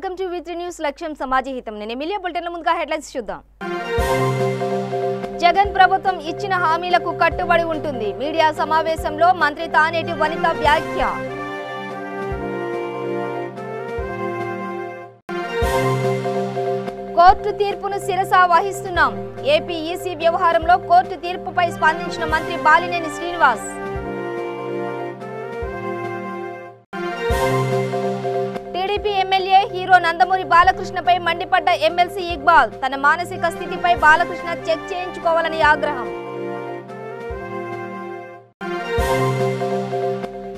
Welcome to V3 news లక్ష్యం సమాజహితం. నేను Emilia బులెటిన్ల ముందుగా హెడ్లైన్స్ చూద్దాం. జగన్ ప్రభుత్వం ఇచ్చిన హామీలకు కట్టుబడి ఉంటుంది. మీడియా సమావేశంలో మంత్రి తానేటి వనిత వ్యాఖ్య. కోర్టు తీర్పును శిరస వహిస్తున్నాం. ఏపీ ఈసీ వ్యవహారంలో కోర్టు తీర్పుపై స్పందించిన మంత్రి Balineni Srinivas. TDP MLA hero Nandamuri బాలకృష్ణపై మండిపడ్డ ఎమ్మెల్సీ ఇక్బాల్. తన మానసిక స్థితిపై బాలకృష్ణ చెక్ చేయించుకోవాలని ఆగ్రహం.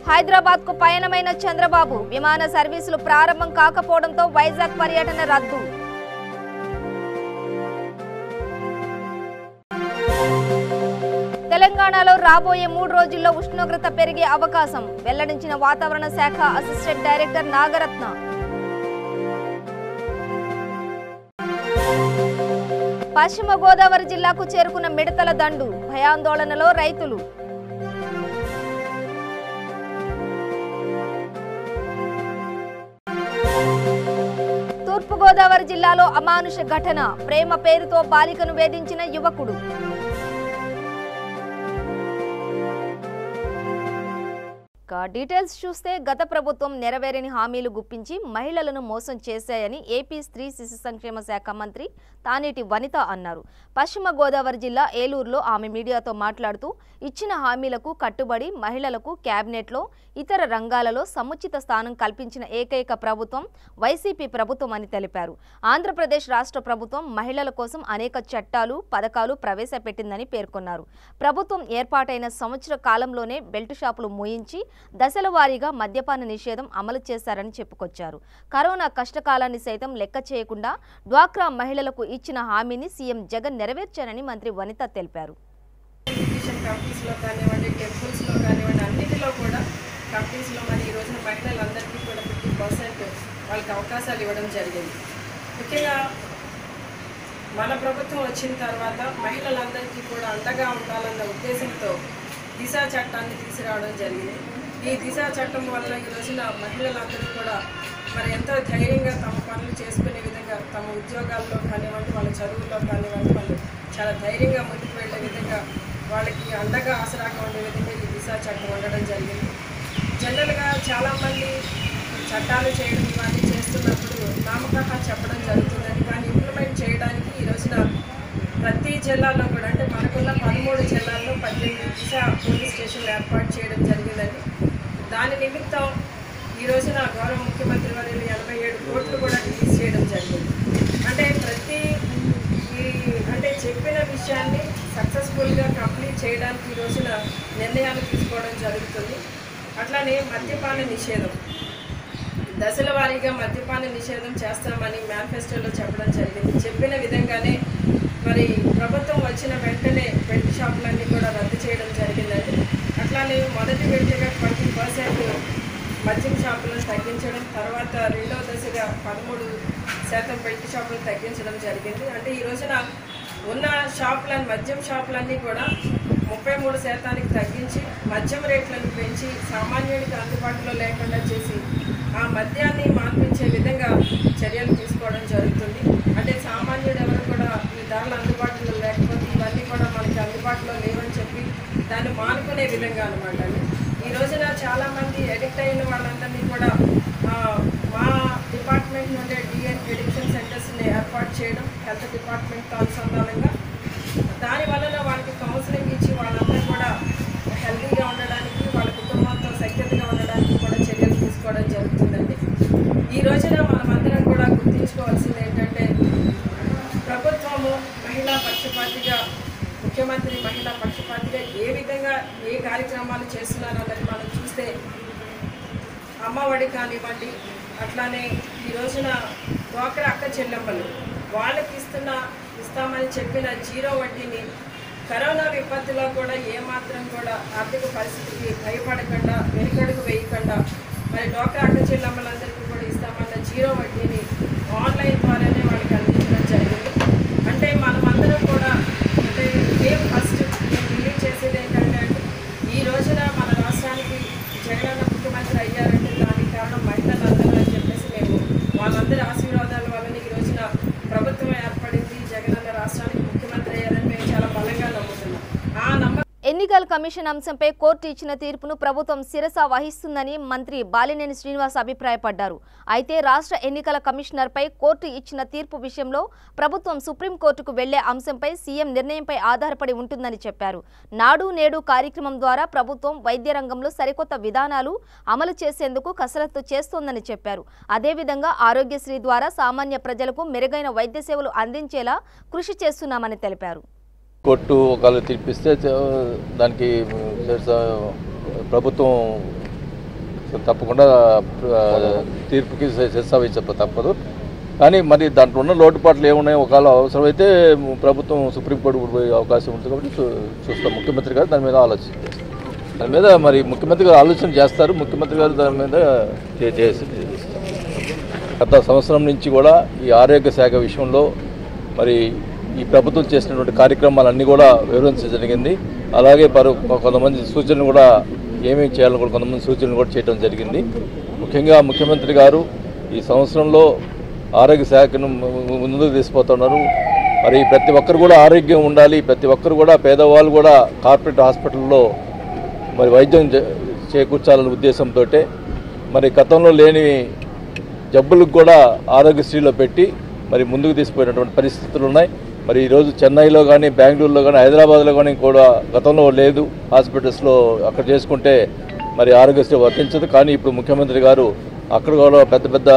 హైదరాబాద్ కు పయనమైన చంద్రబాబు. విమాన సర్వీసులు ప్రారంభం కాకపోవడంతో వైజాగ్ పర్యటన రద్దు. తెలంగాణలో రాబోయే 3 రోజుల్లో ఉష్ణోగ్రత పెరిగే అవకాశం వెల్లడించిన వాతావరణ శాఖ అసిస్టెంట్ డైరెక్టర్ నాగరత్న. పశ్చిమ గోదావరి జిల్లాకు చేరుకున్న మిడతల దండు. భయాందోళనలో రైతులు. తూర్పుగోదావరి జిల్లాలో అమానుష ఘటన. ప్రేమ పేరుతో బాలికను వేధించిన యువకుడు. డీటెయిల్స్ చూస్తే గత ప్రభుత్వం నెరవేరని హామీలు గుప్పించి మహిళలను మోసం చేశాయని ఏపీ స్త్రీ శిశు సంక్షేమ శాఖ మంత్రి తానేటి వనిత అన్నారు. పశ్చిమ గోదావరి జిల్లా ఏలూరులో ఆమె మీడియాతో మాట్లాడుతూ ఇచ్చిన హామీలకు కట్టుబడి మహిళలకు క్యాబినెట్లో ఇతర రంగాలలో సముచిత స్థానం కల్పించిన ఏకైక ప్రభుత్వం వైసీపీ ప్రభుత్వం అని తెలిపారు. ఆంధ్రప్రదేశ్ రాష్ట్ర ప్రభుత్వం మహిళల కోసం అనేక చట్టాలు పథకాలు ప్రవేశపెట్టిందని పేర్కొన్నారు. ప్రభుత్వం ఏర్పాటైన సంవత్సర కాలంలోనే బెల్ట్ షాపులు మూయించి దశల వారీగా మద్యపాన నిషేధం అమలు చేశారని చెప్పుకొచ్చారు. కరోనా కష్టకాలాన్ని సైతం లెక్క చేయకుండా డ్వాక్రా మహిళలకు ఇచ్చిన హామీని సీఎం జగన్ నెరవేర్చారని మంత్రి వనిత తెలిపారు. అన్నిటిలో కూడా కంపెనీస్లో మరి ఈ రోజున మహిళలందరికీ కూడా 50% వాళ్ళకి అవకాశాలు ఇవ్వడం జరిగింది. ముఖ్యంగా మన ప్రభుత్వం వచ్చిన తర్వాత మహిళలందరికీ కూడా అండగా ఉండాలన్న ఉద్దేశంతో దిశ చట్టాన్ని తీసుకురావడం జరిగింది. ఈ దిశ చట్టం వల్ల ఈ రోజున మహిళలందరూ కూడా మరి ఎంతో ధైర్యంగా తమ పనులు చేసుకునే విధంగా తమ ఉద్యోగాల్లో కానివ్వండి వాళ్ళ చదువుల్లో కానివ్వండి వాళ్ళు చాలా ధైర్యంగా ముందుకు వెళ్ళే విధంగా వాళ్ళకి అండగా ఆసరాగా ఉండే విధంగా ఈ దిశ చట్టం ఉండడం జరిగింది. జనరల్గా చాలామంది చట్టాలు చేయడం ఇవన్నీ చేస్తున్నప్పుడు నామకాహ చెప్పడం జరుగుతుందని, కానీ ఇంప్లిమెంట్ చేయడానికి ఈ రోజున ప్రతి జిల్లాలో కూడా అంటే మనకున్న 13 జిల్లాల్లో 18 దిశ పోలీస్ స్టేషన్లు ఏర్పాటు చేయడం జరిగిందని, దాని నిమిత్తం ఈ రోజున గౌరవ ముఖ్యమంత్రి వర్యులు 87 కోట్లు కూడా రిలీజ్ చేయడం జరిగింది. అంటే అంటే చెప్పిన విషయాన్ని సక్సెస్ఫుల్గా కంప్లీట్ చేయడానికి ఈ రోజున నిర్ణయాలు తీసుకోవడం జరుగుతుంది. అట్లానే మద్యపాన నిషేధం దశల వారీగా మద్యపాన నిషేధం చేస్తామని మేనిఫెస్టోలో చెప్పడం జరిగింది. చెప్పిన విధంగానే మరి ప్రభుత్వం వచ్చిన వెంటనే బెల్ట్ షాపులన్నీ కూడా రద్దు చేయడం జరిగిందండి. అట్లానే మొదటి విడతగా 20% మద్యం షాపులను తగ్గించడం, తర్వాత రెండవ దశగా 13% బెల్ట్ షాపులను తగ్గించడం జరిగింది. అంటే ఈ రోజున ఉన్న షాపులను మద్యం షాపులన్నీ కూడా 33% తగ్గించి మద్యం రేట్లను పెంచి సామాన్యుడికి అందుబాటులో లేకుండా చేసి ఆ మద్యాన్ని మాన్పించే విధంగా చర్యలు తీసుకోవడం జరుగుతుంది. అంటే సామాన్యుడు ఎవరు కూడా ఈ ధరలు అందుబాటులో లేకపోతే ఇవన్నీ కూడా మనకి అందుబాటులో లేవని చెప్పి దాన్ని మానుకునే విధంగా అనమాట. ఈ రోజున చాలామంది ఎడిక్ట్ అయిన వాళ్ళందరినీ కూడా మా డిపార్ట్మెంట్ నుండి ఎడిక్షన్ సెంటర్స్ని ఏర్పాటు చేయడం హెల్త్ డిపార్ట్మెంట్తో అనుసంధానంగా, దానివల్ల వాళ్ళకి కౌన్సిలింగ్ ఇచ్చి వాళ్ళందరూ కూడా హెల్తీగా ఉండడానికి వాళ్ళ కుటుంబంతో సఖ్యతగా ఉండడానికి కూడా చర్యలు తీసుకోవడం జరుగుతుందండి. ఈ రోజున మనమందరం కూడా గుర్తించుకోవాల్సింది ఏంటంటే ప్రభుత్వము మహిళా పక్షపాతిగా, ముఖ్యమంత్రి మహిళా పక్షపాతిగా ఏ విధంగా ఏ కార్యక్రమాలు చేస్తున్నారన్నది మనం చూస్తే అమ్మఒడి కానివ్వండి, అట్లానే ఈ రోజున డ్వాక్రా అక్క చెల్లెమ్మలు వాళ్ళకి ఇస్తామని చెప్పిన 0 వడ్డీని కరోనా విపత్తులో కూడా ఏమాత్రం కూడా ఆర్థిక పరిస్థితికి భయపడకుండా వెనుకడుగు వేయకుండా మరి డ్వాక్రా అక్క చెల్లెమ్మలందరికీ కూడా ఇస్తామన్న 0 వడ్డీని ఆన్లైన్ ద్వారానే వాళ్ళకి అందించడం జరిగింది. అంటే మనమందరం కూడా అంటే ఫస్ట్ రిలీజ్ చేసేది ఏంటంటే ఈ రోజున మన రాష్ట్రానికి జగనన్న ముఖ్యమంత్రి అయ్యారంటే దానికి కారణం మహిళలందరూ అని చెప్పేసి మేము వాళ్ళందరూ ఎన్నికల కమిషన్ అంశంపై కోర్టు ఇచ్చిన తీర్పును ప్రభుత్వం శిరస వహిస్తుందని మంత్రి బాలినేని శ్రీనివాస్ అభిప్రాయపడ్డారు. అయితే రాష్ట్ర ఎన్నికల కమిషనర్పై కోర్టు ఇచ్చిన తీర్పు విషయంలో ప్రభుత్వం సుప్రీంకోర్టుకు వెళ్లే అంశంపై సీఎం నిర్ణయంపై ఆధారపడి ఉంటుందని చెప్పారు. నాడు నేడు కార్యక్రమం ద్వారా ప్రభుత్వం వైద్య రంగంలో సరికొత్త విధానాలు అమలు చేసేందుకు కసరత్తు చేస్తోందని చెప్పారు. అదేవిధంగా ఆరోగ్యశ్రీ ద్వారా సామాన్య ప్రజలకు మెరుగైన వైద్య సేవలు అందించేలా కృషి చేస్తున్నామని తెలిపారు. కోర్టు ఒకవేళ తీర్పిస్తే దానికి ప్రభుత్వం తప్పకుండా తీర్పుకి శిరసావహించ తప్పదు. కానీ మరి దాంట్లో ఉన్న లోటుపాట్లు ఏమున్నాయో ఒకవేళ అవసరమైతే ప్రభుత్వం సుప్రీంకోర్టు పోయే అవకాశం ఉంటుంది కాబట్టి చూస్తాం. ముఖ్యమంత్రి గారు దాని మీద ఆలోచిస్తారు. దాని మీద మరి ముఖ్యమంత్రి గారు ఆలోచన చేస్తారు. ముఖ్యమంత్రి గారు దాని మీద చేసి గత సంవత్సరం నుంచి కూడా ఈ ఆరోగ్య శాఖ విషయంలో మరి ఈ ప్రభుత్వం చేసినటువంటి కార్యక్రమాలన్నీ కూడా వివరించడం జరిగింది. అలాగే కొంతమంది సూచనలు కూడా ఏమేమి చేయాలని కూడా కొంతమంది సూచనలు కూడా చేయడం జరిగింది. ముఖ్యంగా ముఖ్యమంత్రి గారు ఈ సంవత్సరంలో ఆరోగ్య శాఖను ముందుకు తీసుకుపోతున్నారు. మరి ప్రతి ఒక్కరు కూడా ఆరోగ్యం ఉండాలి, ప్రతి ఒక్కరు కూడా పేదవాళ్ళు కూడా కార్పొరేట్ హాస్పిటల్లో మరి వైద్యం చేకూర్చాలనే ఉద్దేశంతో మరి గతంలో లేని జబ్బులకు కూడా ఆరోగ్యశ్రీలో పెట్టి మరి ముందుకు తీసుకుపోయినటువంటి పరిస్థితులు ఉన్నాయి. మరి ఈరోజు చెన్నైలో కానీ బెంగళూరులో కానీ హైదరాబాద్లో కానీ కూడా గతంలో లేదు హాస్పిటల్స్లో. అక్కడ చేసుకుంటే మరి ఆరోగ్యశ్రీ వర్తించదు. కానీ ఇప్పుడు ముఖ్యమంత్రి గారు అక్కడ కూడా పెద్ద పెద్ద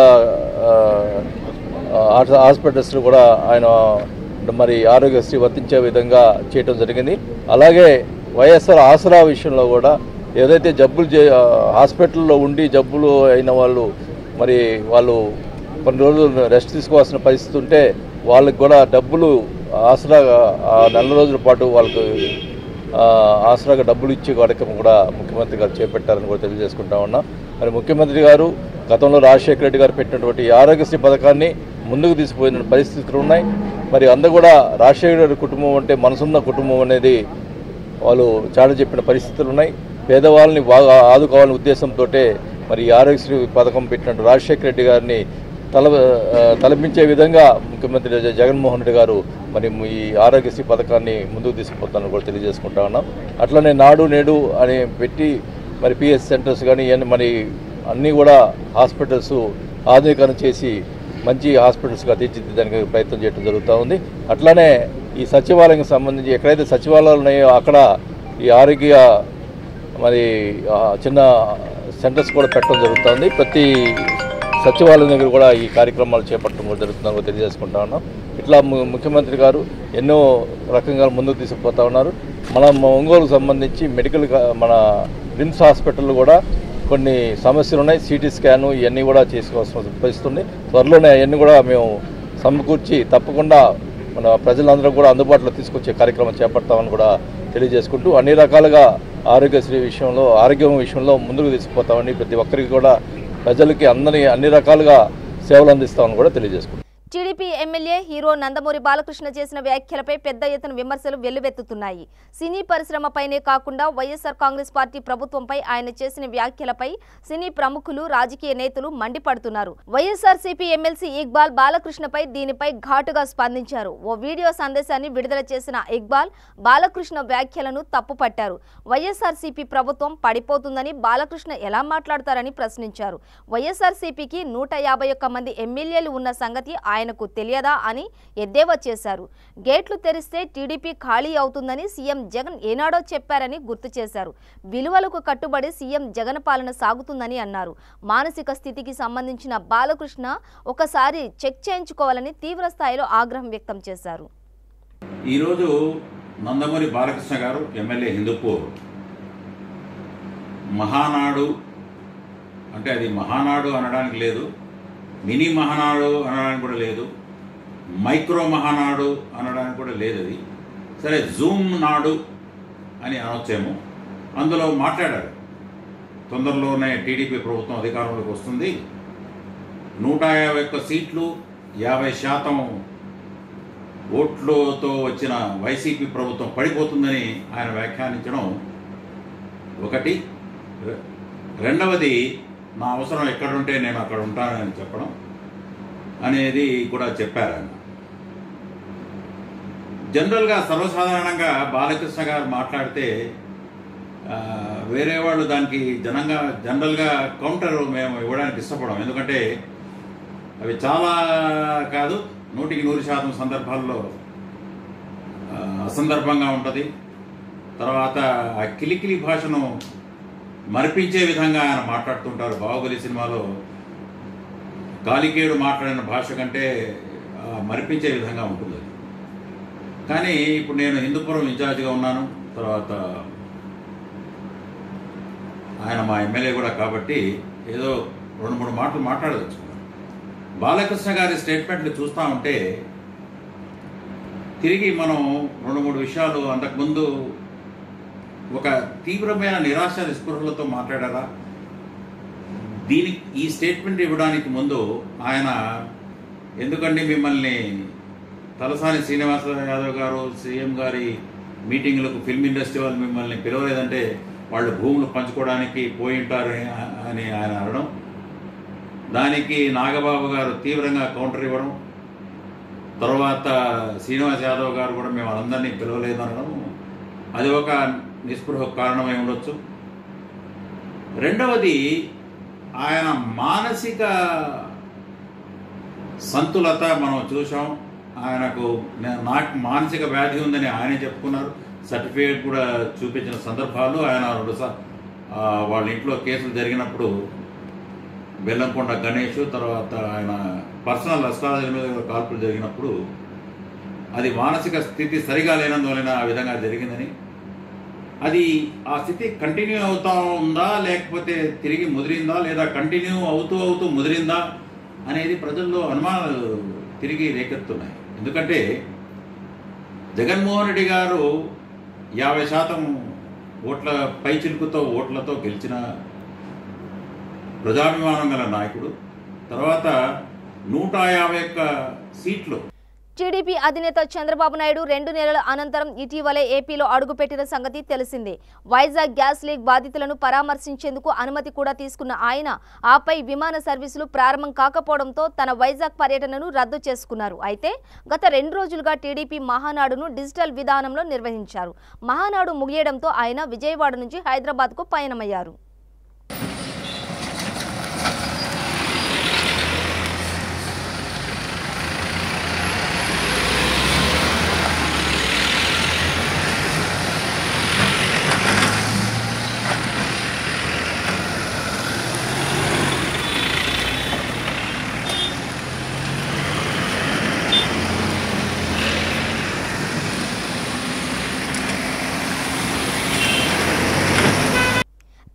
హాస్పిటల్స్లో కూడా ఆయన మరి ఆరోగ్యశ్రీ వర్తించే విధంగా చేయడం జరిగింది. అలాగే వైఎస్ఆర్ ఆసరా విషయంలో కూడా ఏదైతే జబ్బులు హాస్పిటల్లో ఉండి జబ్బులు అయిన వాళ్ళు మరి వాళ్ళు కొన్ని రోజులు రెస్ట్ తీసుకోవాల్సిన పరిస్థితి ఉంటే వాళ్ళకి కూడా డబ్బులు ఆసరాగా నెల రోజుల పాటు వాళ్ళకు ఆసరాగా డబ్బులు ఇచ్చే కార్యక్రమం కూడా ముఖ్యమంత్రి గారు చేపట్టారని కూడా తెలియజేసుకుంటా ఉన్నాం. మరి ముఖ్యమంత్రి గారు గతంలో రాజశేఖర రెడ్డి గారు పెట్టినటువంటి ఆరోగ్యశ్రీ పథకాన్ని ముందుకు తీసుకుపోయిన పరిస్థితులు ఉన్నాయి. మరి అందరూ కూడా రాజశేఖర రెడ్డి కుటుంబం అంటే మనసున్న కుటుంబం అనేది వాళ్ళు చాట చెప్పిన పరిస్థితులు ఉన్నాయి. పేదవాళ్ళని బాగా ఆదుకోవాలనే ఉద్దేశంతో మరి ఆరోగ్యశ్రీ పథకం పెట్టినట్టు రాజశేఖర రెడ్డి గారిని తలపించే విధంగా ముఖ్యమంత్రి జగన్మోహన్ రెడ్డి గారు మరి ఈ ఆరోగ్యశ్రీ పథకాన్ని ముందుకు తీసుకుపోతానని కూడా తెలియజేసుకుంటా ఉన్నాం. అట్లనే నాడు నేడు అని పెట్టి మరి పిఎస్ సెంటర్స్ కానీ మరి అన్నీ కూడా హాస్పిటల్స్ ఆధునీకరణ చేసి మంచి హాస్పిటల్స్గా తీర్చిదిద్దడానికి ప్రయత్నం చేయడం జరుగుతూ ఉంది. అట్లానే ఈ సచివాలయానికి సంబంధించి ఎక్కడైతే సచివాలయాలు ఉన్నాయో అక్కడ ఈ ఆరోగ్య మరి చిన్న సెంటర్స్ కూడా పెట్టడం జరుగుతుంది. ప్రతి సచివాలయం దగ్గర కూడా ఈ కార్యక్రమాలు చేపట్టడం కూడా జరుగుతుందని కూడా తెలియజేసుకుంటా ఉన్నాం. ఇట్లా ముఖ్యమంత్రి గారు ఎన్నో రకంగా ముందుకు తీసుకుపోతా ఉన్నారు. మన ఒంగోలుకు సంబంధించి మెడికల్ మన రిమ్స్ హాస్పిటల్ కూడా కొన్ని సమస్యలు ఉన్నాయి. సిటీ స్కాను ఇవన్నీ కూడా చేసుకోవాల్సిన పరిస్థితుంది. త్వరలోనే అవన్నీ కూడా మేము సమకూర్చి తప్పకుండా మన ప్రజలందరూ కూడా అందుబాటులో తీసుకొచ్చే కార్యక్రమం చేపడతామని కూడా తెలియజేసుకుంటూ అన్ని రకాలుగా ఆరోగ్యశ్రీ విషయంలో ఆరోగ్యం విషయంలో ముందుకు తీసుకుపోతామని ప్రతి ఒక్కరికి కూడా ప్రజలకి అన్ని రకాలుగా సేవలు అందిస్తామని కూడా తెలియజేసుకుంటాం. TDP MLA hero Nandamuri Balakrishna చేసిన వ్యాఖ్యలపై పెద్ద ఎత్తున విమర్శలు వెల్లువెత్తుతున్నాయి. సినీ పరిశ్రమపైనే కాకుండా వైఎస్ఆర్ కాంగ్రెస్ పార్టీ ప్రభుత్వంపై ఆయన చేసిన వ్యాఖ్యలపై సినీ ప్రముఖులు రాజకీయ నేతలు మండిపడుతున్నారు. వైఎస్ఆర్సీపీ ఎమ్మెల్సీ ఇక్బాల్ బాలకృష్ణపై దీనిపై ఘాటుగా స్పందించారు. ఓ వీడియో సందేశాన్ని విడుదల చేసిన ఇక్బాల్ బాలకృష్ణ వ్యాఖ్యలను తప్పుపట్టారు. వైఎస్ఆర్సీపీ ప్రభుత్వం పడిపోతుందని బాలకృష్ణ ఎలా మాట్లాడతారని ప్రశ్నించారు. వైఎస్ఆర్సీపీకి 151 మంది ఎమ్మెల్యేలు ఉన్న సంగతి ఆయనకు తెలియదా అని ఎద్దేవా చేశారు. గేట్లు తెరిస్తే టీడీపీ ఖాళీ అవుతుందని సీఎం జగన్ ఏనాడో చెప్పారని గుర్తు చేశారు. విలువలకు కట్టుబడి సీఎం జగన్ పాలన సాగుతుందని అన్నారు. మానసిక స్థితికి సంబంధించిన బాలకృష్ణ ఒకసారి చెక్ చేయించుకోవాలని తీవ్ర స్థాయిలో ఆగ్రహం వ్యక్తం చేశారు. ఈరోజు నందమూరి బాలకృష్ణ గారు ఎమ్మెల్యే హిందూపూర్ మహానాడు అంటే అది మహానాడు అనడానికి లేదు, మినీ మహానాడు అనడానికి కూడా లేదు, మైక్రో మహానాడు అనడానికి కూడా లేదు. అది సరే జూమ్ నాడు అని అనొచ్చేమో. అందులో మాట్లాడారు, తొందరలోనే టీడీపీ ప్రభుత్వం అధికారంలోకి వస్తుంది, 151 సీట్లు 50% ఓట్లతో వచ్చిన వైసీపీ ప్రభుత్వం పడిపోతుందని ఆయన వ్యాఖ్యానించడం ఒకటి. రెండవది, నా అవసరం ఎక్కడుంటే నేను అక్కడ ఉంటానని చెప్పడం అనేది కూడా చెప్పారు ఆయన. జనరల్గా సర్వసాధారణంగా బాలకృష్ణ గారు మాట్లాడితే వేరే వాళ్ళు దానికి జనరల్గా కౌంటర్ మేము ఇవ్వడానికి ఇష్టపడం. ఎందుకంటే అవి చాలా కాదు 100% సందర్భాల్లో అసందర్భంగా ఉంటుంది. తర్వాత ఆ కిలికిలి భాషను మరిపించే విధంగా ఆయన మాట్లాడుతుంటారు. బాహుబలి సినిమాలో కాలికేయుడు మాట్లాడిన భాష కంటే మరిపించే విధంగా ఉంటుంది. కానీ ఇప్పుడు నేను హిందూపురం ఇన్ఛార్జిగా ఉన్నాను, తర్వాత ఆయన మా ఎమ్మెల్యే కూడా, కాబట్టి ఏదో 2-3 మాటలు మాట్లాడవచ్చు. బాలకృష్ణ గారి స్టేట్మెంట్లు చూస్తూ ఉంటే తిరిగి మనం 2-3 విషయాలు అంతకుముందు ఒక తీవ్రమైన నిరాశ నిస్పృహలతో మాట్లాడారా? ఈ స్టేట్మెంట్ ఇవ్వడానికి ముందు ఆయన ఎందుకండి మిమ్మల్ని తలసాని శ్రీనివాస యాదవ్ గారు సీఎం గారి మీటింగ్లకు ఫిల్మ్ ఇండస్ట్రీ వాళ్ళు మిమ్మల్ని పిలవలేదంటే వాళ్ళు భూములు పంచుకోవడానికి పోయి ఉంటారు అని ఆయన అనడం, దానికి నాగబాబు గారు తీవ్రంగా కౌంటర్ ఇవ్వడం, తర్వాత శ్రీనివాస్ యాదవ్ గారు కూడా మేము అందరినీ పిలవలేదనడం, అది ఒక నిస్పృహ కారణమై ఉండొచ్చు. రెండవది ఆయన మానసిక సంతులత మనం చూసాం. నాకు మానసిక వ్యాధి ఉందని ఆయనే చెప్పుకున్నారు. సర్టిఫికేట్ కూడా చూపించిన సందర్భాలు ఆయన వాళ్ళ ఇంట్లో కేసులు జరిగినప్పుడు బెల్లంకొండ గణేష్, తర్వాత ఆయన పర్సనల్ అస్ట్రాలజీ మీద కాల్పులు జరిగినప్పుడు అది మానసిక స్థితి సరిగా లేనందువలన ఆ విధంగా జరిగిందని, అది ఆ స్థితి కంటిన్యూ అవుతా ఉందా లేకపోతే తిరిగి ముదిరిందా లేదా కంటిన్యూ అవుతూ ముదిరిందా అనేది ప్రజల్లో అనుమానాలు తిరిగి రేకెత్తున్నాయి. ఎందుకంటే జగన్మోహన్ రెడ్డి గారు 50% ఓట్ల పైచిలుకుతో ఓట్లతో గెలిచిన ప్రజాభిమానం గల నాయకుడు. తర్వాత 151 సీట్లు. టీడీపీ అధినేత చంద్రబాబు నాయుడు 2 నెలల అనంతరం ఇటీవలే ఏపీలో అడుగుపెట్టిన సంగతి తెలిసిందే. వైజాగ్ గ్యాస్ లీక్ బాధితులను పరామర్శించేందుకు అనుమతి కూడా తీసుకున్న ఆయన ఆపై విమాన సర్వీసులు ప్రారంభం కాకపోవడంతో తన వైజాగ్ పర్యటనను రద్దు చేసుకున్నారు. అయితే గత 2 రోజులుగా టీడీపీ మహానాడును డిజిటల్ విధానంలో నిర్వహించారు. మహానాడు ముగియడంతో ఆయన విజయవాడ నుంచి హైదరాబాద్కు పయనమయ్యారు.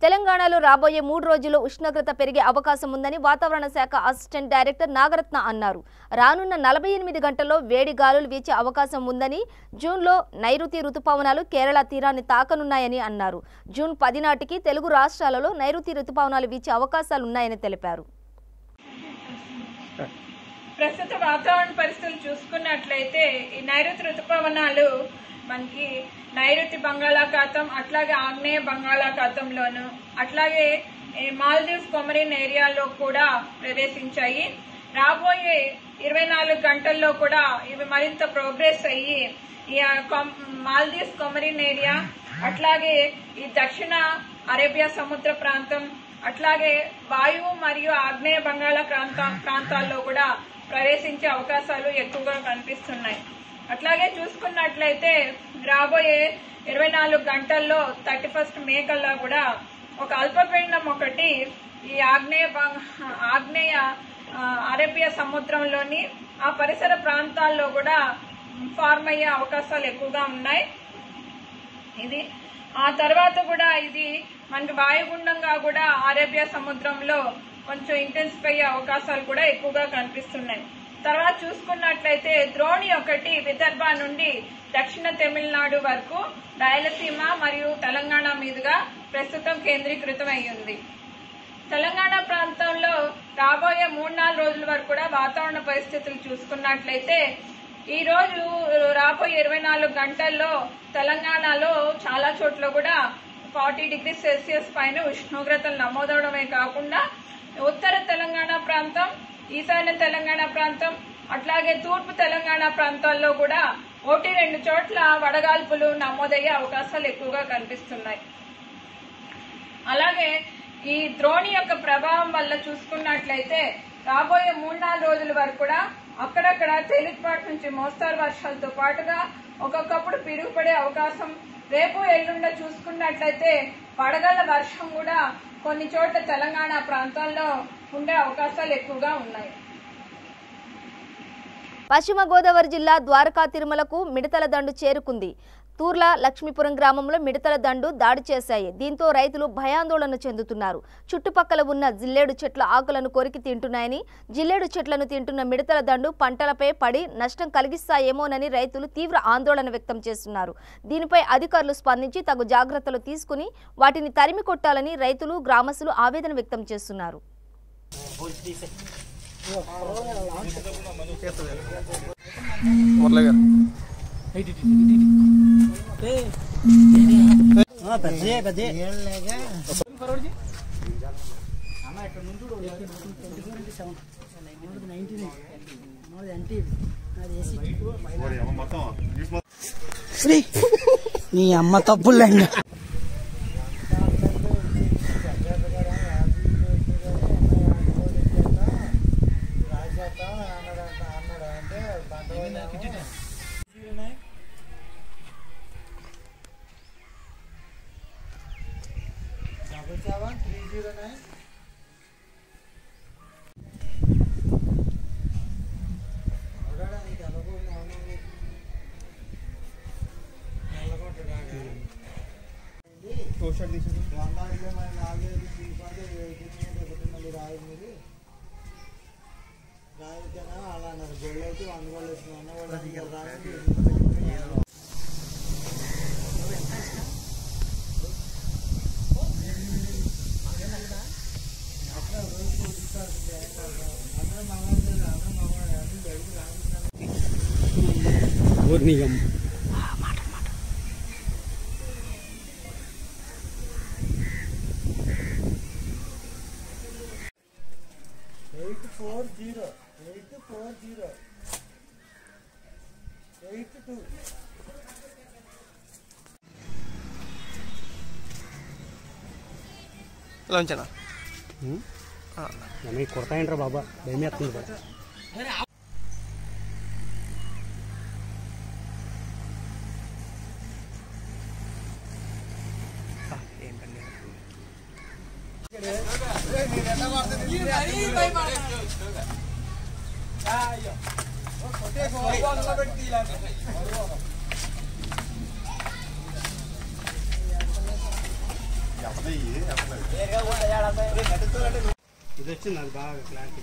తెలంగాణలో రాబోయే 3 రోజుల్లో ఉష్ణోగ్రత పెరిగే అవకాశం ఉందని వాతావరణ శాఖ అసిస్టెంట్ డైరెక్టర్ నాగరత్న అన్నారు. రానున్న 48 గంటల్లో వేడి గాలులు వీచే అవకాశం ఉందని, జూన్లో నైరుతి రుతుపవనాలు కేరళ తీరాన్ని తాకనున్నాయని అన్నారు. జూన్ 10 నాటికి తెలుగు రాష్ట్రాలలో నైరుతి రుతుపవనాలు వీచే అవకాశాలున్నాయని తెలిపారు. ప్రస్తుత వాతావరణ పరిస్థితులు చూసుకున్నట్లయితే ఈ నైరుతి రుతుపవనాలు మనకి నైరుతి బంగాళాఖాతం, అట్లాగే ఆగ్నేయ బంగాళాఖాతంలోను, అట్లాగే మాల్దీవ్స్ కొమరిన్ ఏరియాలో కూడా ప్రవేశించాయి. రాబోయే 24 గంటల్లో కూడా ఇవి మరింత ప్రోగ్రెస్ అయ్యి ఈ మాల్దీవ్స్ కొమరిన్ ఏరియా, అట్లాగే ఈ దక్షిణ అరేబియా సముద్ర ప్రాంతం, అట్లాగే వాయువు మరియు ఆగ్నేయ బంగాళా ప్రాంతాల్లో కూడా ప్రవేశించే అవకాశాలు ఎక్కువగా కనిపిస్తున్నాయి. అట్లాగే చూసుకున్నట్లయితే రాబోయే 24 గంటల్లో 31 మే కల్లా కూడా ఒక అల్పపీడనం ఒకటి ఈ ఆగ్నేయ అరేబియా సముద్రంలోని ఆ పరిసర ప్రాంతాల్లో కూడా ఫార్మ్ అయ్యే అవకాశాలు ఎక్కువగా ఉన్నాయి. ఇది ఆ తర్వాత కూడా ఇది మనకి వాయుగుండంగా కూడా అరేబియా సముద్రంలో కొంచెం ఇంటెన్సిఫై అయ్యే అవకాశాలు కూడా ఎక్కువగా కనిపిస్తున్నాయి. తర్వాత చూసుకున్నట్లయితే ద్రోణి ఒకటి విదర్భ నుండి దక్షిణ తమిళనాడు వరకు రాయలసీమ మరియు తెలంగాణ మీదుగా ప్రస్తుతం కేంద్రీకృతం అయ్యింది. తెలంగాణ ప్రాంతంలో రాబోయే 3-4 రోజుల వరకు కూడా వాతావరణ పరిస్థితులు చూసుకున్నట్లయితే ఈ రోజు రాబోయే 24 గంటల్లో తెలంగాణలో చాలా చోట్ల కూడా 40 డిగ్రీ సెల్సియస్ పైన ఉష్ణోగ్రతలు నమోదవడమే కాకుండా ఉత్తర తెలంగాణ ప్రాంతం, ఈశాన్య తెలంగాణ ప్రాంతం, అట్లాగే తూర్పు తెలంగాణ ప్రాంతాల్లో కూడా 1-2 చోట్ల వడగాల్పులు నమోదయ్యే అవకాశాలు ఎక్కువగా కనిపిస్తున్నాయి. అలాగే ఈ ద్రోణి యొక్క ప్రభావం వల్ల చూసుకున్నట్లయితే రాబోయే 3-4 రోజుల వరకు కూడా అక్కడక్కడ తేలికపాటి నుంచి మోస్తరు వర్షాలతో పాటుగా ఒక్కొక్కప్పుడు పిడుగుపడే అవకాశం, రేపు ఎల్లుండ చూసుకున్నట్లయితే పడగల వర్షం కూడా కొన్ని చోట్ల తెలంగాణ ప్రాంతాల్లో ఉండే అవకాశాలు ఎక్కువగా ఉన్నాయి. పశ్చిమ గోదావరి జిల్లా ద్వారకా తిరుమలకు మిడతల దండు చేరుకుంది. తూర్ల లక్ష్మీపురం గ్రామంలో మిడతల దండు దాడి చేశాయి. దీంతో రైతులు భయాందోళన చెందుతున్నారు. చుట్టుపక్కల ఉన్న జిల్లేడు చెట్ల ఆకులను కొరికి తింటున్నాయని, జిల్లేడు చెట్లను తింటున్న మిడతల దండు పంటలపై పడి నష్టం కలిగిస్తాయేమోనని రైతులు తీవ్ర ఆందోళన వ్యక్తం చేస్తున్నారు. దీనిపై అధికారులు స్పందించి తగు జాగ్రత్తలు తీసుకుని వాటిని తరిమి కొట్టాలని రైతులు, గ్రామస్తులు ఆవేదన వ్యక్తం చేస్తున్నారు. నీ అమ్మ తప్పులేండి. లాంచనా కొడతాయంటారా బాబా భయం వేస్తుంది. ఇది వచ్చింది అది బాగా క్లారిటీ.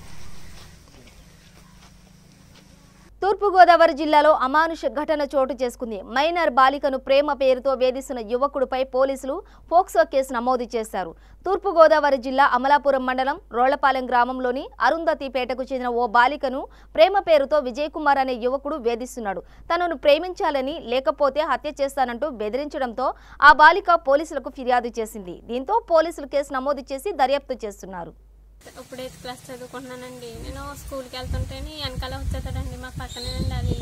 తూర్పుగోదావరి జిల్లాలో అమానుష ఘటన చోటు చేసుకుంది. మైనర్ బాలికను ప్రేమ పేరుతో వేధిస్తున్న యువకుడిపై పోలీసులు పోక్సో కేసు నమోదు చేశారు. తూర్పుగోదావరి జిల్లా అమలాపురం మండలం రోళ్లపాలెం గ్రామంలోని అరుంధతిపేటకు చెందిన ఓ బాలికను ప్రేమ పేరుతో విజయ్ కుమార్ అనే యువకుడు వేధిస్తున్నాడు. తనను ప్రేమించాలని, లేకపోతే హత్య చేస్తానంటూ బెదిరించడంతో ఆ బాలిక పోలీసులకు ఫిర్యాదు చేసింది. దీంతో పోలీసులు కేసు నమోదు చేసి దర్యాప్తు చేస్తున్నారు. ఇప్పుడు 8th క్లాస్ చదువుకుంటున్నానండి. నేను స్కూల్కి వెళ్తుంటేనే వెనకాల వచ్చేతాడండి. మా పక్కనేనండి అది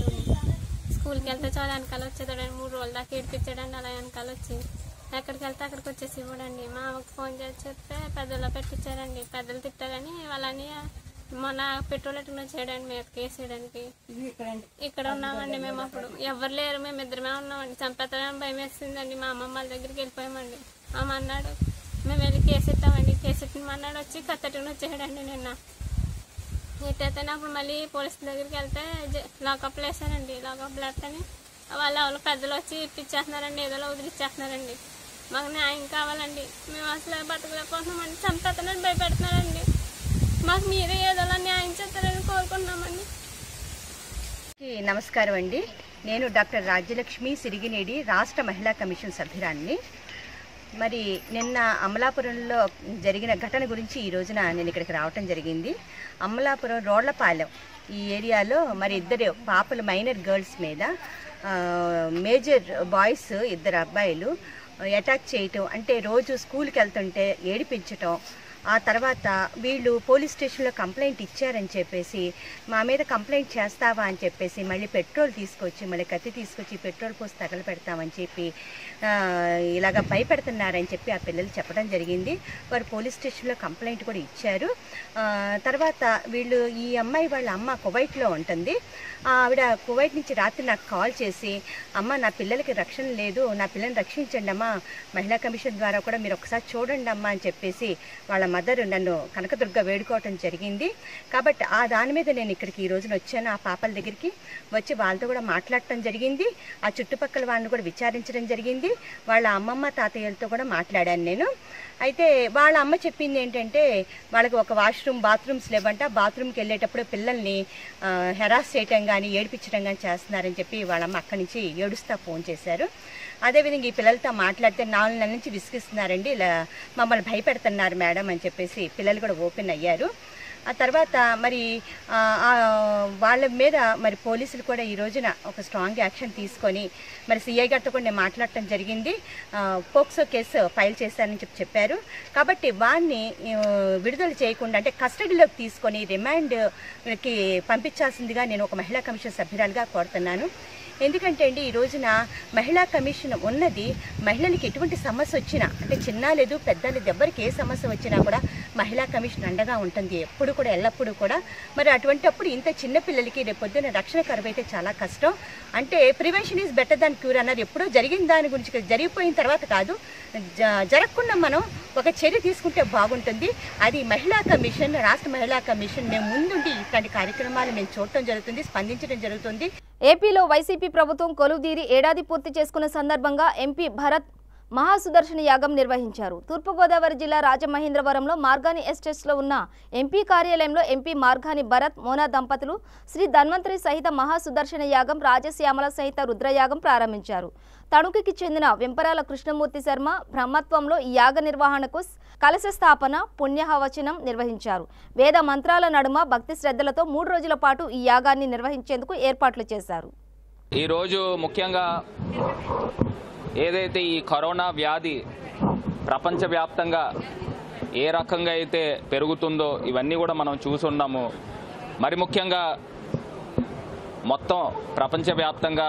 స్కూల్కి వెళ్తే చాలా వెనకాల వచ్చేతాడండి. 3 రోజుల దాకా ఏడిపించాడండి. అలా వెనకాల వచ్చి ఎక్కడికి వెళ్తే అక్కడికి వచ్చేసి ఇవ్వడండి. మా అమ్మకి ఫోన్ చేసి చెప్తే పెద్దలో పెట్టించారండి. పెద్దలు తిట్టారని వాళ్ళని మొన్న పెట్రోల్ ఎట్టుకుని వచ్చేయడండి మీదకి వేసేయడానికి. ఇక్కడ ఉన్నామండి మేము. అప్పుడు ఎవరు లేరు, మేము ఇద్దరమే ఉన్నామండి. చంపేస్తాడని భయం వేసిందండి. మా అమ్మమ్మ వాళ్ళ దగ్గరికి వెళ్ళిపోయామండి. అమ్మ అన్నాడు మేము వెళ్ళి కేసు ఎత్తామండి. కేసు ఎత్తిమన్నాడు, వచ్చి కత్తెట్టుకుని వచ్చేయడండి. నిన్న ఎట్టయితే అప్పుడు మళ్ళీ పోలీసుల దగ్గరికి వెళ్తే లాకప్లు వేసానండి. లాకప్లు వేస్తేనే వాళ్ళు పెద్దలు వచ్చి ఇప్పించేస్తున్నారండి. ఏదో వదిలిచ్చేస్తున్నారండి. మాకు న్యాయం కావాలండి. మేము అసలు బతకలేకపోతున్నామండి. చంపేస్తానని భయపెడుతున్నారండి. మాకు మీరే ఏదోలా న్యాయం చేస్తారని కోరుకుంటున్నామండి. నమస్కారం అండి. నేను డాక్టర్ రాజ్యలక్ష్మి సిరిగినేడి, రాష్ట్ర మహిళా కమిషన్ సభ్యురాన్ని. మరి నిన్న అమలాపురంలో జరిగిన ఘటన గురించి ఈ రోజున నేను ఇక్కడికి రావటం జరిగింది. అమలాపురం రోళ్లపాలెం ఈ ఏరియాలో మరి 2 పాపలు మైనర్ గర్ల్స్ మీద మేజర్ బాయ్స్ 2 అబ్బాయిలు అటాక్ చేయటం, అంటే రోజు స్కూల్కి వెళ్తుంటే ఏడిపించటం, ఆ తర్వాత వీళ్ళు పోలీస్ స్టేషన్లో కంప్లైంట్ ఇచ్చారని చెప్పేసి మా మీద కంప్లైంట్ చేస్తావా అని చెప్పేసి మళ్ళీ పెట్రోల్ తీసుకొచ్చి మళ్ళీ కత్తి తీసుకొచ్చి పెట్రోల్ పోసి తగలపెడతామని చెప్పి ఇలాగ భయపెడుతున్నారని చెప్పి ఆ పిల్లలు చెప్పడం జరిగింది. వారు పోలీస్ స్టేషన్లో కంప్లైంట్ కూడా ఇచ్చారు. తర్వాత వీళ్ళు ఈ అమ్మాయి వాళ్ళ అమ్మ కువైట్లో ఉంటుంది. ఆవిడ కువైట్ నుంచి రాత్రి నాకు కాల్ చేసి, అమ్మ నా పిల్లలకి రక్షణ లేదు, నా పిల్లల్ని రక్షించండి అమ్మా, మహిళా కమిషన్ ద్వారా కూడా మీరు ఒకసారి చూడండి అమ్మా అని చెప్పేసి వాళ్ళ మదర్ నన్ను కనకదుర్గ వేడుకోవటం జరిగింది. కాబట్టి ఆ దాని మీద నేను ఇక్కడికి ఈ రోజున వచ్చాను. ఆ పాపల దగ్గరికి వచ్చి వాళ్ళతో కూడా మాట్లాడటం జరిగింది. ఆ చుట్టుపక్కల వాళ్ళని కూడా విచారించడం జరిగింది. వాళ్ళ అమ్మమ్మ తాతయ్యలతో కూడా మాట్లాడాను నేను. అయితే వాళ్ళ అమ్మ చెప్పింది ఏంటంటే వాళ్ళకి ఒక బాత్రూమ్స్ లేవంట, బాత్రూమ్కి వెళ్ళేటప్పుడు పిల్లల్ని హెరాస్ చేయటం కానీ ఏడిపించడం కానీ చేస్తున్నారని చెప్పి వాళ్ళమ్మ అక్కడి నుంచి ఏడుస్తా ఫోన్ చేశారు. అదేవిధంగా ఈ పిల్లలతో మాట్లాడితే 4 నెలల నుంచి విసిగిస్తున్నారండి, ఇలా మమ్మల్ని భయపెడుతున్నారు మేడం అని చెప్పేసి పిల్లలు కూడా ఓపెన్ అయ్యారు. ఆ తర్వాత మరి వాళ్ళ మీద మరి పోలీసులు కూడా ఈ రోజున ఒక స్ట్రాంగ్ యాక్షన్ తీసుకొని మరి సిఐ గారితో కూడా నేను మాట్లాడటం జరిగింది. పోక్సో కేసు ఫైల్ చేశారని చెప్పారు. కాబట్టి వారిని విడుదల చేయకుండా అంటే కస్టడీలోకి తీసుకొని రిమాండ్కి పంపించాల్సిందిగా నేను ఒక మహిళా కమిషన్ సభ్యురాలుగా కోరుతున్నాను. ఎందుకంటే అండి ఈ రోజున మహిళా కమిషన్ ఉన్నది మహిళలకి ఎటువంటి సమస్య వచ్చినా అంటే చిన్న లేదు పెద్ద లేదు ఎవరికి ఏ సమస్య వచ్చినా కూడా మహిళా కమిషన్ అండగా ఉంటుంది ఎప్పుడు కూడా ఎల్లప్పుడూ కూడా. మరి అటువంటిప్పుడు ఇంత చిన్న పిల్లలకి రేపొద్దున రక్షణ కరువైతే చాలా కష్టం. అంటే prevention is better than cure అన్నారు. ఎప్పుడో జరిగిన దాని గురించి జరిగిపోయిన తర్వాత కాదు, జరగకుండా మనం ఒక చర్య తీసుకుంటే బాగుంటుంది. అది మహిళా కమిషన్, రాష్ట్ర మహిళా కమిషన్ మేము ముందుండి ఇట్లాంటి కార్యక్రమాలు మేము చూడటం జరుగుతుంది, స్పందించడం జరుగుతుంది. ఏపీలో వైసీపీ ప్రభుత్వం కొలువుదీరి ఏడాది పూర్తి చేసుకున్న సందర్భంగా ఎంపీ భరత్ మహాసుదర్శన యాగం నిర్వహించారు. తూర్పుగోదావరి జిల్లా రాజమహేంద్రవరంలో మార్గాని ఎస్టేట్స్లో ఉన్న ఎంపీ కార్యాలయంలో ఎంపీ మార్గాని భరత్ మోనా దంపతులు శ్రీ ధన్వంతరి సహిత మహాసుదర్శన యాగం, రాజశ్యామల సహిత రుద్రయాగం ప్రారంభించారు. తణుకుకి చెందిన వెంపరాల కృష్ణమూర్తి శర్మ బ్రహ్మత్వంలో ఈ యాగ నిర్వహణకు కలశ స్థాపన, పుణ్యహవచనం నిర్వహించారు. వేద మంత్రాల నడుమ భక్తి శ్రద్ధలతో 3 రోజుల పాటు ఈ యాగాన్ని నిర్వహించేందుకు ఏర్పాట్లు చేశారు. ఈరోజు ముఖ్యంగా ఏదైతే ఈ కరోనా వ్యాధి ప్రపంచవ్యాప్తంగా ఏ రకంగా అయితే పెరుగుతుందో ఇవన్నీ కూడా మనం చూసున్నాము. మరి ముఖ్యంగా మొత్తం ప్రపంచవ్యాప్తంగా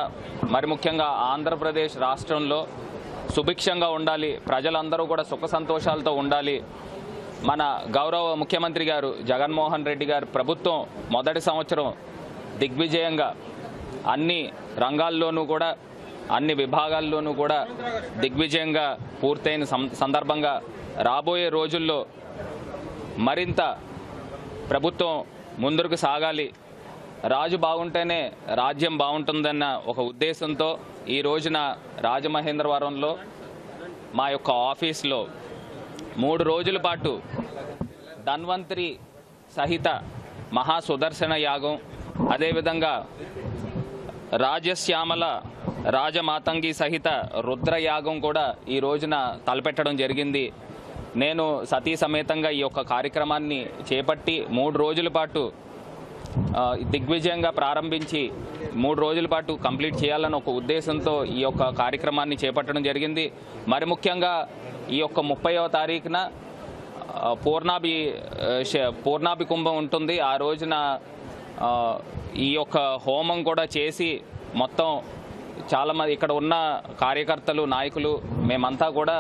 మరి ముఖ్యంగా ఆంధ్రప్రదేశ్ రాష్ట్రంలో సుభిక్షంగా ఉండాలి, ప్రజలందరూ కూడా సుఖ సంతోషాలతో ఉండాలి. మన గౌరవ ముఖ్యమంత్రి గారు జగన్మోహన్ రెడ్డి గారు ప్రభుత్వం మొదటి సంవత్సరం దిగ్విజయంగా అన్ని రంగాల్లోనూ కూడా అన్ని విభాగాల్లోనూ కూడా దిగ్విజయంగా పూర్తయిన సందర్భంగా రాబోయే రోజుల్లో మరింత ప్రభుత్వం ముందుకు సాగాలి, రాజు బాగుంటేనే రాజ్యం బాగుంటుందన్న ఒక ఉద్దేశంతో ఈ రోజున రాజమహేంద్రవరంలో మా యొక్క ఆఫీస్లో 3 రోజుల పాటు ధన్వంతరి సహిత మహాసుదర్శన యాగం, అదేవిధంగా రాజశ్యామల రాజమాతంగి సహిత రుద్రయాగం కూడా ఈ రోజున తలపెట్టడం జరిగింది. నేను సతీ సమేతంగా ఈ యొక్క కార్యక్రమాన్ని చేపట్టి 3 రోజుల పాటు దిగ్విజయంగా ప్రారంభించి 3 రోజుల పాటు కంప్లీట్ చేయాలని ఒక ఉద్దేశంతో ఈ యొక్క కార్యక్రమాన్ని చేపట్టడం జరిగింది. మరి ముఖ్యంగా ఈ యొక్క 30వ తారీఖున పూర్ణాభి కుంభం ఉంటుంది. ఆ రోజున ఈ యొక్క హోమం కూడా చేసి మొత్తం చాలామంది ఇక్కడ ఉన్న కార్యకర్తలు, నాయకులు మేమంతా కూడా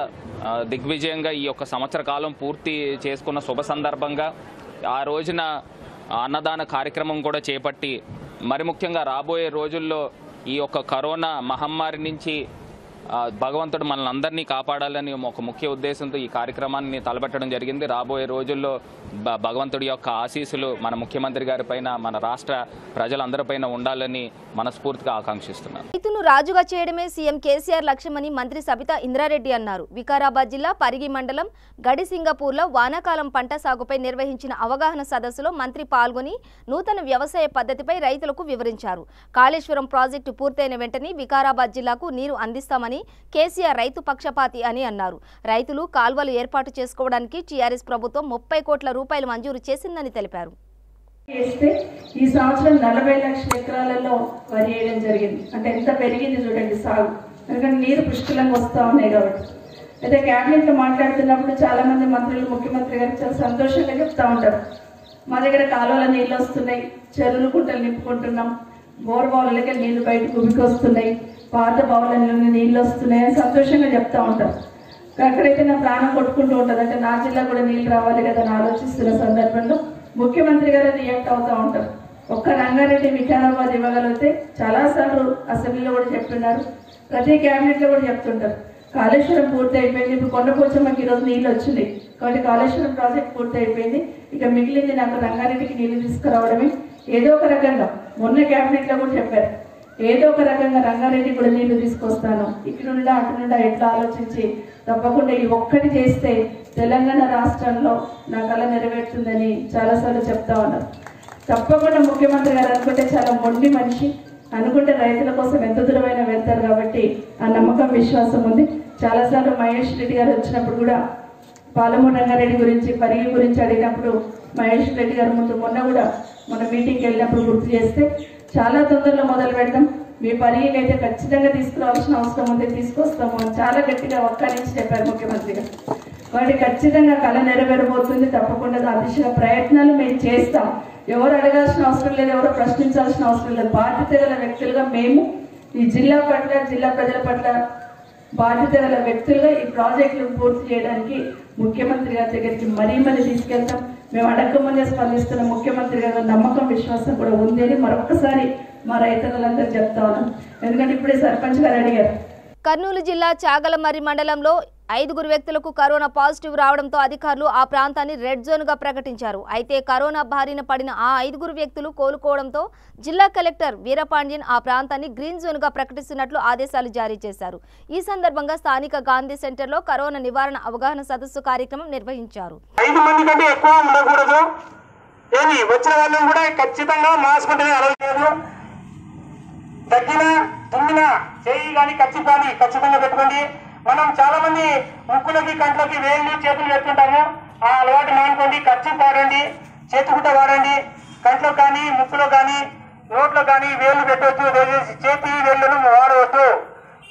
దిగ్విజయంగా ఈ యొక్క సంవత్సర కాలం పూర్తి చేసుకున్న శుభ సందర్భంగా ఆ రోజున అన్నదాన కార్యక్రమం కూడా చేపట్టి మరి ముఖ్యంగా రాబోయే రోజుల్లో ఈ యొక్క కరోనా మహమ్మారి నుంచి భగవంతుడు మనల్ని అందరినీ కాపాడాలని ఒక ముఖ్య ఉద్దేశంతో ఈ కార్యక్రమాన్ని తలపెట్టడం జరిగింది. రాబోయే రోజుల్లో భగవంతుడి యొక్క ఆశీస్సులు మన ముఖ్యమంత్రి గారి పైన, మన రాష్ట్ర ప్రజలందరిపైన ఉండాలని మనస్ఫూర్తిగా ఆకాంక్షిస్తున్నాను. రైతును రాజుగా చేయడమే సీఎం కేసీఆర్ లక్ష్యమని మంత్రి సబితా ఇంద్రారెడ్డి అన్నారు. వికారాబాద్ జిల్లా పరిగి మండలం గడిసింగపూర్లో వానాకాలం పంట సాగుపై నిర్వహించిన అవగాహన సదస్సులో మంత్రి పాల్గొని నూతన వ్యవసాయ పద్ధతిపై రైతులకు వివరించారు. కాళేశ్వరం ప్రాజెక్టు పూర్తయిన వెంటనే వికారాబాద్ జిల్లాకు నీరు అందిస్తామని కేసీఆర్ రైతు పక్షపాతి అని అన్నారు. రైతులు కాల్వలు ఏర్పాటు చేసుకోవడానికి టీఆర్ఎస్ ప్రభుత్వం 30 కోట్ల రూపాయలు మంజూరు చేసిందని తెలిపారు. ఈ సంవత్సరం 40 లక్షల ఎకరాలలో వరి వేయడం జరిగింది. అంటే ఎంత పెరిగింది చూడండి సాగు, ఎందుకంటే నీరు పుష్కలంగా వస్తూ ఉన్నాయి కాబట్టి. అయితే క్యాబినెట్లో మాట్లాడుతున్నప్పుడు చాలామంది మంత్రులు ముఖ్యమంత్రి గారికి చాలా సంతోషంగా చెప్తా ఉంటారు, మా దగ్గర కాలువల నీళ్ళు వస్తున్నాయి, చెరువులు గుంటలు నింపుకుంటున్నాం, బోర్ బావులకి నీళ్లు బయటకు ఉబికొస్తున్నాయి, పాత బావుల నీళ్ళు వస్తున్నాయి అని సంతోషంగా చెప్తా ఉంటారు. అక్కడైతే నా ప్రాణం కొట్టుకుంటూ ఉంటుంది, అంటే నా జిల్లా కూడా నీళ్ళు రావాలి కదా అని ఆలోచిస్తున్న సందర్భంలో ముఖ్యమంత్రి గారు రియాక్ట్ అవుతూ ఉంటారు. ఒక్క రంగారెడ్డి వికారాబాద్ ఇవ్వగలిగితే చాలాసార్లు అసెంబ్లీలో కూడా చెప్తున్నారు, ప్రతి క్యాబినెట్లో కూడా చెప్తుంటారు. కాళేశ్వరం పూర్తి అయిపోయింది, ఇప్పుడు కొండపోచమ్మకి ఈరోజు నీళ్ళు వచ్చినాయి కాబట్టి కాళేశ్వరం ప్రాజెక్ట్ పూర్తి అయిపోయింది, ఇక మిగిలింది నాకు రంగారెడ్డికి నీళ్ళు తీసుకురావడమే. ఏదో ఒక రకంగా మొన్న క్యాబినెట్లో కూడా చెప్పారు, ఏదో ఒక రకంగా రంగారెడ్డి కూడా నీళ్లు తీసుకొస్తాను, ఇటు నుండా అటు నుండా ఎట్లా ఆలోచించి తప్పకుండా ఈ ఒక్కటి చేస్తే తెలంగాణ రాష్ట్రంలో నా కళ నెరవేరుతుందని చాలాసార్లు చెప్తా ఉన్నారు. తప్పకుండా ముఖ్యమంత్రి గారు అనుకుంటే చాలా మొండి మనిషి, అనుకుంటే రైతుల కోసం ఎంత దూరమైనా వెళ్తారు కాబట్టి ఆ నమ్మకం విశ్వాసం ఉంది. చాలాసార్లు మహేష్ రెడ్డి గారు వచ్చినప్పుడు కూడా పాలమూరు రంగారెడ్డి గురించి పరిగి గురించి అడిగినప్పుడు మహేష్ రెడ్డి గారు మొన్న కూడా మన మీటింగ్కి వెళ్ళినప్పుడు గుర్తు చేస్తే చాలా తొందరలో మొదలు పెడతాం, మీ పరిగికి అయితే ఖచ్చితంగా తీసుకురావాల్సిన అవసరం ఉంది, తీసుకొస్తాము అని చాలా గట్టిగా ఒక్క నుంచి చెప్పారు ముఖ్యమంత్రి గారు. కాబట్టి ఖచ్చితంగా కళ నెరవేరబోతుంది, తప్పకుండా ఆ దిశగా ప్రయత్నాలు మేము చేస్తాం. ఎవరు అడగాల్సిన అవసరం లేదు, ఎవరు ప్రశ్నించాల్సిన అవసరం లేదు. బాధ్యత గల వ్యక్తులుగా మేము ఈ జిల్లా పట్ల, జిల్లా ప్రజల పట్ల బాధ్యత గల వ్యక్తులుగా ఈ ప్రాజెక్టులు పూర్తి చేయడానికి ముఖ్యమంత్రి గారి దగ్గరికి మరీ తీసుకెళ్తాం. మేము అడగకముందే స్పందిస్తున్న ముఖ్యమంత్రి గారి నమ్మకం విశ్వాసం కూడా ఉంది అని మరొకసారి మా రైతులందరూ చెప్తా ఉన్నాం. ఎందుకంటే ఇప్పుడే సర్పంచ్ గారు అడిగారు. కర్నూలు జిల్లా చాగలమర్రి మండలంలో 5 వ్యక్తులకు కరోనా పాజిటివ్ రావడంతో అధికారులు ఆ ప్రాంతాన్ని రెడ్ జోన్గా ప్రకటించారు. అయితే కరోనా బారిన పడిన ఆ 5 వ్యక్తులు కోలుకోవడంతో జిల్లా కలెక్టర్ వీరపాండ్యన్ ఆ ప్రాంతాన్ని గ్రీన్ జోన్గా ప్రకటిస్తున్నట్లు ఆదేశాలు జారీ చేశారు. ఈ సందర్భంగా స్థానిక గాంధీ సెంటర్లో కరోనా నివారణ అవగాహన సదస్సు కార్యక్రమం నిర్వహించారు. 5 మంది కంటే ఎక్కువ ఉండకూడదు, ఏమి వచ్చిన వాళ్ళని కూడా ఖచ్చితంగా మాస్క్ ఉంటేనే అలౌ చేయదు. దగ్గిన తుమ్మిన చేయి కానీ కచ్చి కానీ ఖచ్చితంగా పెట్టుకోండి. మనం చాలా మంది ముక్కులకి కంట్లోకి వేళ్ళు చేతులు పెట్టుకుంటాము, ఆ అలవాటు మానుకోండి. ఖర్చు వాడండి, చేతిగుట్ట వాడండి. కంట్లో కానీ ముక్కులో కానీ నోట్లో కానీ వేళ్ళు పెట్టవద్దు, దయచేసి చేతి వేళ్ళను వాడవద్దు.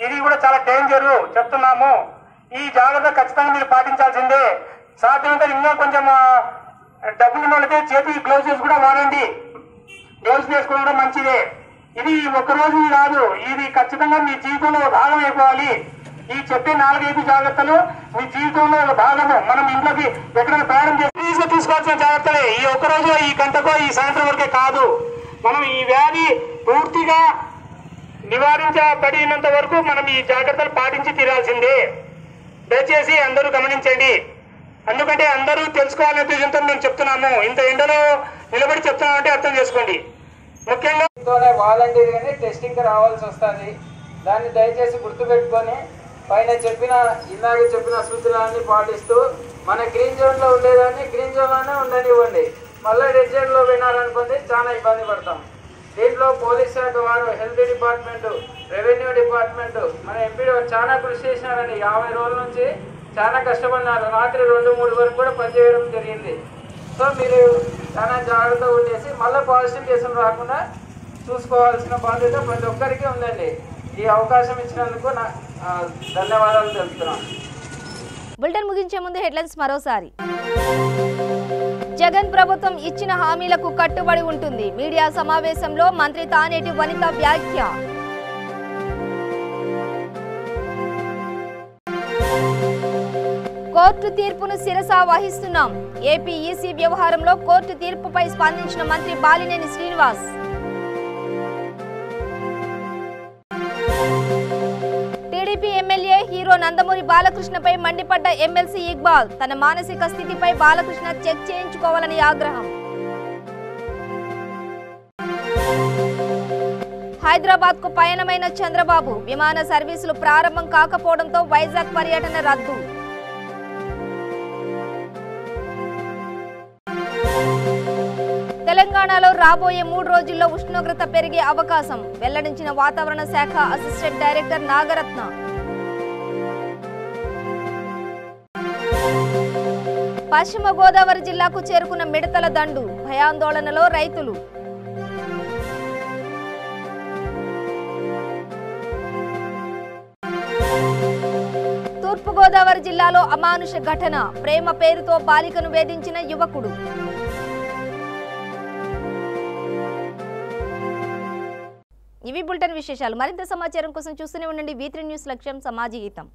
ఇది కూడా చాలా డేంజరు చెప్తున్నాము. ఈ జాగ్రత్త ఖచ్చితంగా మీరు పాటించాల్సిందే. సాధ్యమైతే ఇంకా కొంచెం డబ్బులు వాళ్ళకి చేతి గ్లౌజెస్ కూడా వాడండి, గ్లౌజ్ వేసుకోవడం కూడా మంచిదే. ఇది ఒక్కరోజు కాదు, ఇది ఖచ్చితంగా మీ జీవితంలో భాగం అయిపోవాలి. ఈ చెప్పే 4-5 జాగ్రత్తలు మీ జీవితంలో భాగము. మనం ఇంట్లోకి ఎక్కడైనా ప్రయాణం చేసి తీసుకోవాల్సిన జాగ్రత్తలే. ఈ ఒక్కరోజు, ఈ గంటకో, ఈ సాయంత్రం వరకే కాదు. మనం ఈ వ్యాధి పూర్తిగా నివారించబడినంత వరకు మనం ఈ జాగ్రత్తలు పాటించి తీరాల్సిందే. దయచేసి అందరూ గమనించండి. ఎందుకంటే అందరూ తెలుసుకోవాలనే ఉద్దేశంతో మేము చెప్తున్నాము. ఇంత ఎండలో నిలబడి చెప్తున్నామంటే అర్థం చేసుకోండి. ముఖ్యంగా వాలంటీర్గానే టెస్టింగ్కి రావాల్సి వస్తుంది. దాన్ని దయచేసి గుర్తుపెట్టుకొని పైన ఇందాక చెప్పిన సూచనలన్నీ పాటిస్తూ మన గ్రీన్ జోన్లో ఉండేదాన్ని గ్రీన్ జోన్లోనే ఉండనివ్వండి. మళ్ళీ రెడ్ జోన్లో వినాలనుకోండి చాలా ఇబ్బంది పడతాం. దీంట్లో పోలీస్ శాఖ వారు, హెల్త్ డిపార్ట్మెంటు, రెవెన్యూ డిపార్ట్మెంటు, మన ఎంపీ చాలా కృషి చేసినారండి. 50 రోజుల నుంచి చాలా కష్టపడినారు. రాత్రి 2-3 వరకు కూడా పనిచేయడం జరిగింది. సో మీరు చాలా జాగ్రత్తగా ఉండేసి మళ్ళీ పాజిటివ్ కేసులు రాకుండా చూసుకోవాల్సిన బాధ్యత ప్రతి ఒక్కరికి ఉందండి. ఈ అవకాశం ఇచ్చినందుకు ధన్యవాదాలు తెలుపుతున్నాను. బులెటిన్ ముగించే ముందు హెడ్లైన్స్ మరోసారి. జగన్ ప్రభుత్వం ఇచ్చిన హామీలకు కట్టుబడి ఉంటుంది. మీడియా సమావేశంలో మంత్రి తానేటి వనిత వ్యాఖ్య. కోర్టు తీర్పును శిరసా వహిస్తున్నాం. ఏపీ ఈసీ వ్యవహారంలో కోర్టు తీర్పుపై స్పందించిన మంత్రి Balineni Srinivas. TDP MLA hero Nandamuri బాలకృష్ణపై మండిపడ్డ ఎమ్మెల్సీ ఇక్బాల్. తన మానసిక స్థితిపై బాలకృష్ణ చెక్ చేయించుకోవాలని ఆగ్రహం. హైదరాబాద్ కు పయనమైన చంద్రబాబు. విమాన సర్వీసులు ప్రారంభం కాకపోవడంతో వైజాగ్ పర్యటన రద్దు. తెలంగాణలో రాబోయే 3 రోజుల్లో ఉష్ణోగ్రత పెరిగే అవకాశం వెల్లడించిన వాతావరణ శాఖ అసిస్టెంట్ డైరెక్టర్ నాగరత్న. పశ్చిమ గోదావరి జిల్లాకు చేరుకున్న మిడతల దండు. భయాందోళనలో రైతులు. తూర్పుగోదావరి జిల్లాలో అమానుష ఘటన, ప్రేమ పేరుతో బాలికను వేధించిన యువకుడు. ఇవి బులెటిన్ విశేషాలు. మరింత సమాచారం కోసం చూస్తూనే ఉండండి V3 న్యూస్ లక్ష్యం సమాజ హితం.